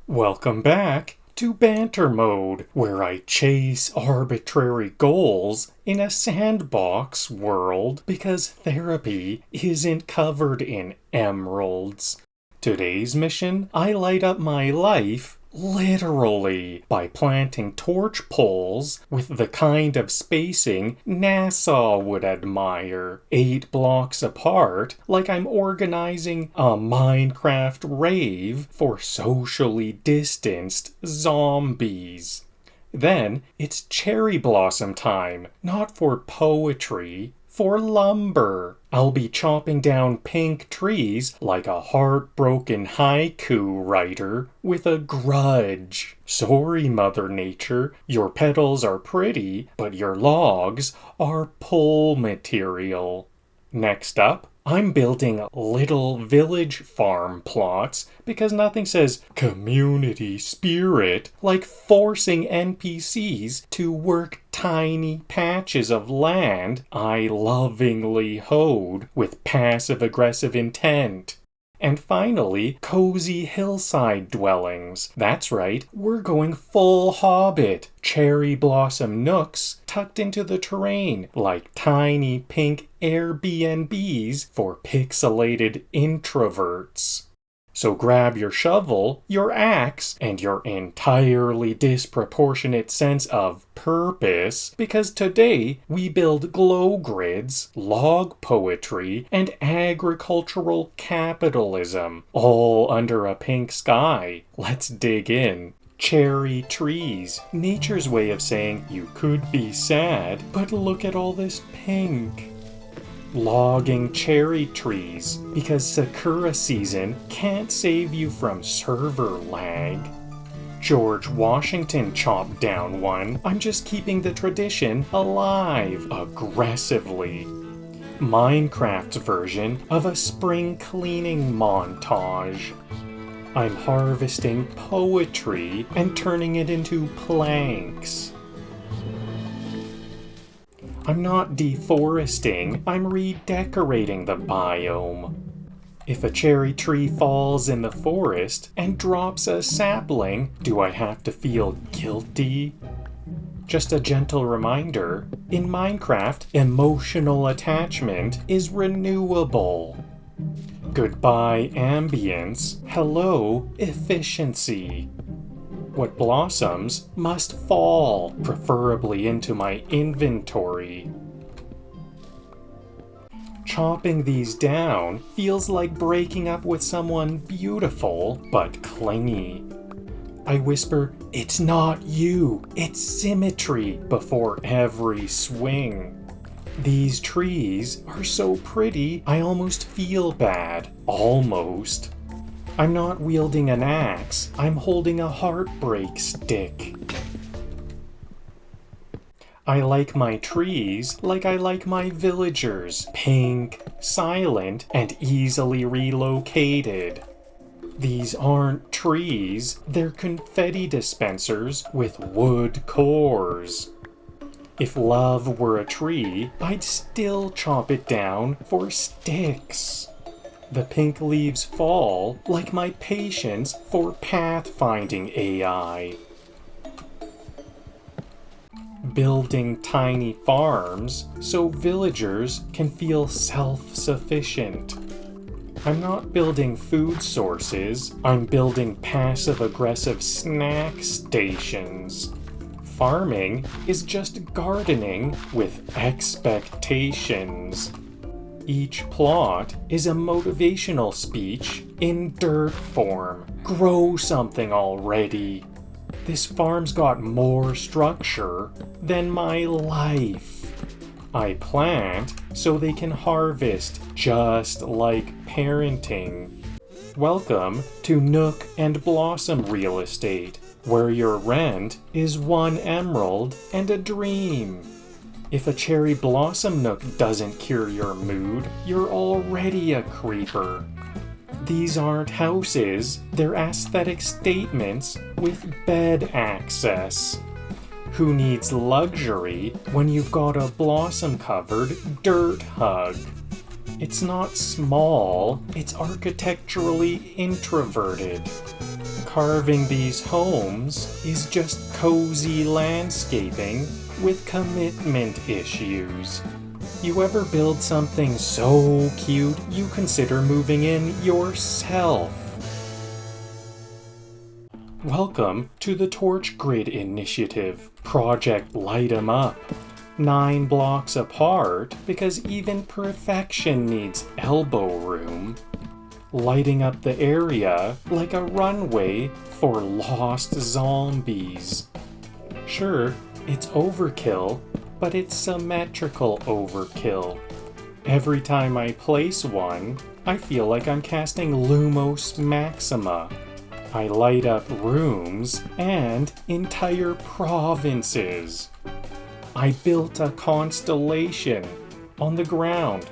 Welcome back to Banter Mode, where I chase arbitrary goals in a sandbox world because therapy isn't covered in emeralds. Today's mission, I light up my life literally by planting torch poles with the kind of spacing NASA would admire, 8 blocks apart, like I'm organizing a Minecraft rave for socially distanced zombies. Then it's cherry blossom time, not for poetry, for lumber. I'll be chopping down pink trees like a heartbroken haiku writer with a grudge. Sorry, Mother Nature, your petals are pretty, but your logs are pole material. Next up, I'm building little village farm plots because nothing says community spirit like forcing NPCs to work tiny patches of land I lovingly hoed with passive-aggressive intent. And finally, cozy hillside dwellings. That's right, we're going full hobbit. Cherry blossom nooks tucked into the terrain like tiny pink Airbnbs for pixelated introverts. So grab your shovel, your axe, and your entirely disproportionate sense of purpose, because today we build glow grids, log poetry, and agricultural capitalism, all under a pink sky. Let's dig in. Cherry trees, nature's way of saying you could be sad, but look at all this pink. Logging cherry trees, because Sakura season can't save you from server lag. George Washington chopped down one. I'm just keeping the tradition alive aggressively. Minecraft's version of a spring cleaning montage. I'm harvesting poetry and turning it into planks. I'm not deforesting, I'm redecorating the biome. If a cherry tree falls in the forest and drops a sapling, do I have to feel guilty? Just a gentle reminder, in Minecraft, emotional attachment is renewable. Goodbye ambience, hello efficiency. What blossoms must fall, preferably into my inventory. Chopping these down feels like breaking up with someone beautiful but clingy. I whisper, "It's not you, it's symmetry," before every swing. These trees are so pretty, I almost feel bad. Almost. I'm not wielding an axe, I'm holding a heartbreak stick. I like my trees like I like my villagers, pink, silent, and easily relocated. These aren't trees, they're confetti dispensers with wood cores. If love were a tree, I'd still chop it down for sticks. The pink leaves fall like my patience for pathfinding AI. Building tiny farms so villagers can feel self-sufficient. I'm not building food sources, I'm building passive-aggressive snack stations. Farming is just gardening with expectations. Each plot is a motivational speech in dirt form. Grow something already. This farm's got more structure than my life. I plant so they can harvest, just like parenting. Welcome to Nook and Blossom Real Estate, where your rent is 1 emerald and a dream. If a cherry blossom nook doesn't cure your mood, you're already a creeper. These aren't houses, they're aesthetic statements with bed access. Who needs luxury when you've got a blossom-covered dirt hug? It's not small, it's architecturally introverted. carving these homes is just cozy landscaping with commitment issues. You ever build something so cute you consider moving in yourself? Welcome to the Torch Grid Initiative, Project Light 'em Up. 9 blocks apart because even perfection needs elbow room. Lighting up the area like a runway for lost zombies. Sure, it's overkill, but it's symmetrical overkill. Every time I place one, I feel like I'm casting Lumos Maxima. I light up rooms and entire provinces. I built a constellation on the ground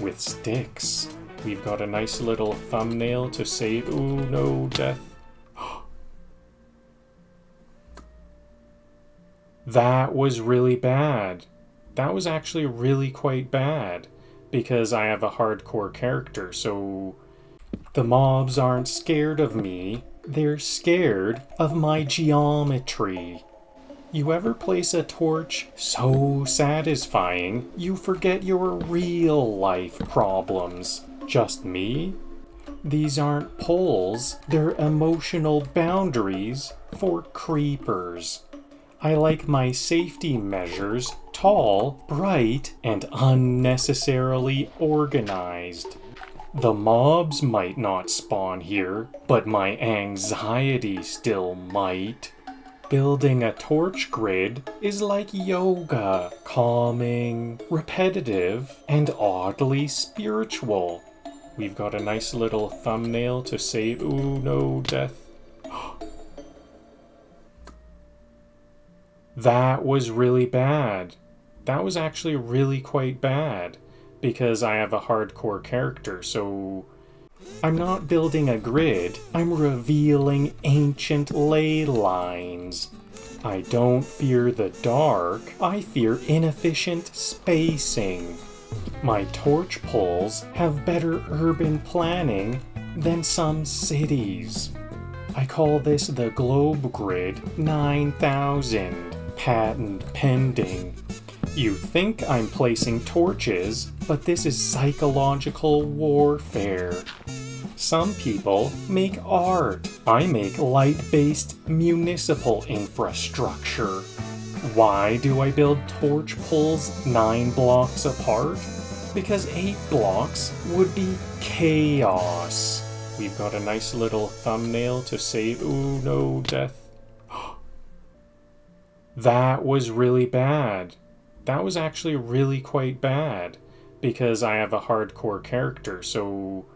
with sticks. We've got a nice little thumbnail to save. Ooh, no, death. That was really bad. That was actually really quite bad because I have a hardcore character, so the mobs aren't scared of me, they're scared of my geometry. You ever place a torch so satisfying you forget your real life problems? Just me? These aren't poles, they're emotional boundaries for creepers. I like my safety measures tall, bright, and unnecessarily organized. The mobs might not spawn here, but my anxiety still might. Building a torch grid is like yoga, calming, repetitive, and oddly spiritual. We've got a nice little thumbnail to save. Ooh, no, death. That was really bad. That was actually really quite bad because I have a hardcore character, so I'm not building a grid, I'm revealing ancient ley lines. I don't fear the dark, I fear inefficient spacing. My torch poles have better urban planning than some cities. I call this the Globe Grid 9000, patent pending. You think I'm placing torches, but this is psychological warfare. Some people make art. I make light-based municipal infrastructure. Why do I build torch poles 9 blocks apart? Because 8 blocks would be chaos. We've got a nice little thumbnail to save. Ooh, no, death. That was really bad. That was actually really quite bad because I have a hardcore character, so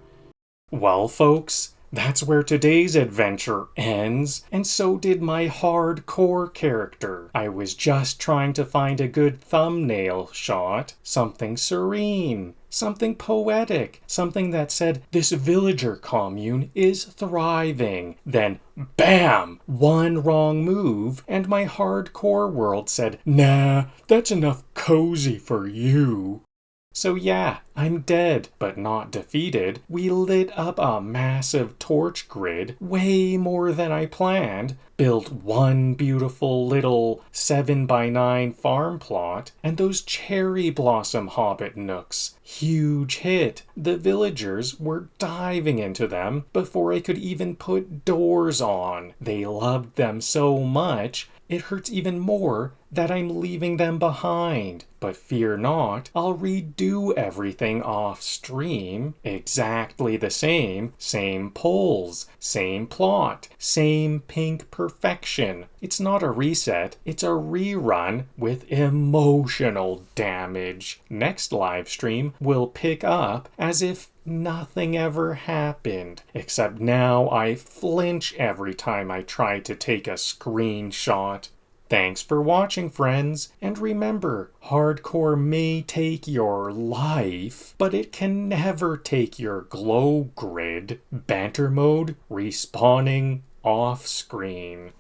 well, folks, that's where today's adventure ends, and so did my hardcore character. I was just trying to find a good thumbnail shot, something serene, something poetic, something that said this villager commune is thriving. Then, bam! One wrong move, and my hardcore world said, nah, that's enough cozy for you. So yeah, I'm dead, but not defeated. We lit up a massive torch grid, way more than I planned, built one beautiful little 7x9 farm plot, and those cherry blossom hobbit nooks. Huge hit. The villagers were diving into them before I could even put doors on. They loved them so much, it hurts even more that I'm leaving them behind. But fear not, I'll redo everything off stream. Exactly the same poles, same plot, same pink perfection. It's not a reset, it's a rerun with emotional damage. Next live stream will pick up as if nothing ever happened, except now I flinch every time I try to take a screenshot. Thanks for watching, friends, and remember, hardcore may take your life, but it can never take your glow grid. Banter mode respawning off screen.